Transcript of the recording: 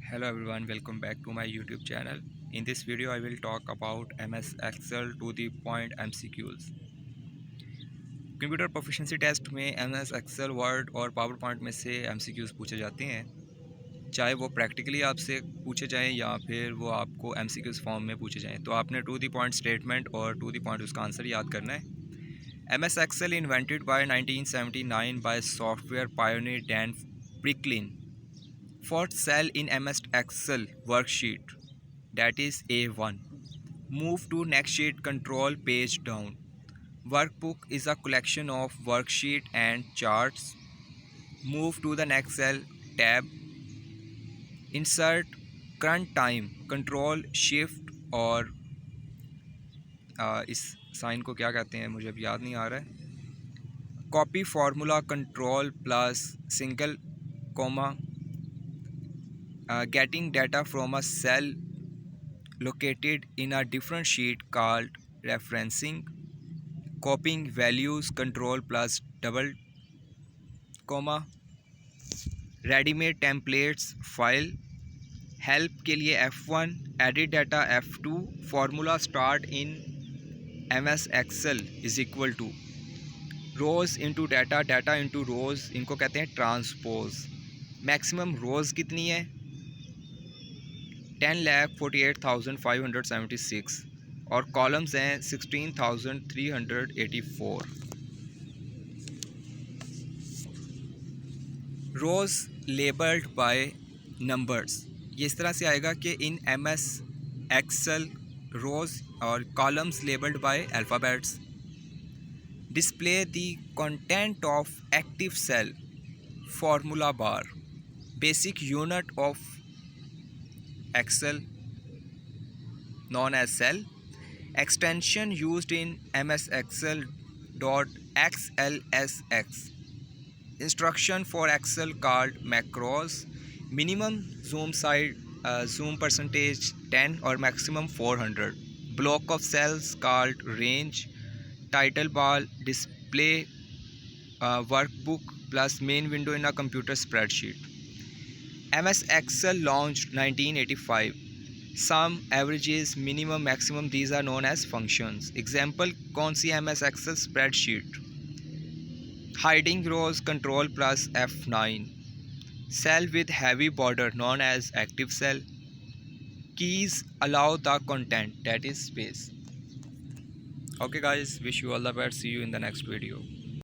Hello everyone, welcome back to my YouTube channel. In this video I will talk about MS Excel to the point MCQs. Computer proficiency test में MS Excel word और PowerPoint में से MCQs पूछे जाते हैं, चाहे वो practically आपसे पूछे जाएं या फिर वो आपको MCQs फॉर्म में पूछे जाएं। तो आपने टू द पॉइंट स्टेटमेंट और टू द पॉइंट उसका आंसर याद करना है। MS Excel invented by 1979 by software pioneer Dan Bricklin for cell in MS Excel worksheet, that is A1. Move to next sheet, control page down. Workbook is a collection of worksheet and charts. Move to the next cell, tab. Insert current time, control shift और इस sign को क्या कहते हैं मुझे अब याद नहीं आ रहा है। Copy formula control plus single comma. Getting data from a cell located in a different sheet called referencing. Copying values control plus double comma. Ready-made templates file. Help के लिए F1, edit data F2. Formula start in MS Excel is equal to rows into data, data into rows, इनको कहते हैं transpose. Maximum रोज़ कितनी है? 10,48,576 और columns हैं 16,384. रोज़ labelled by numbers, ये इस तरह से आएगा कि इन MS Excel रोज़ और columns labelled by alphabets. Display the content of active cell. Formula bar, basic unit of Excel known as cell. Extension used in MS Excel .xlsx. Instruction for Excel called macros. Minimum zoom zoom percentage 10 or maximum 400. Block of cells called range. Title bar, display workbook plus main window in a computer spreadsheet. MS Excel launched 1985. Sum, averages, minimum, maximum, these are known as functions. Example कौन सी MS Excel spreadsheet? Hiding rows control plus F9. Cell with heavy border known as active cell. Keys allow the content, that is space. Okay guys, wish you all the best. See you in the next video.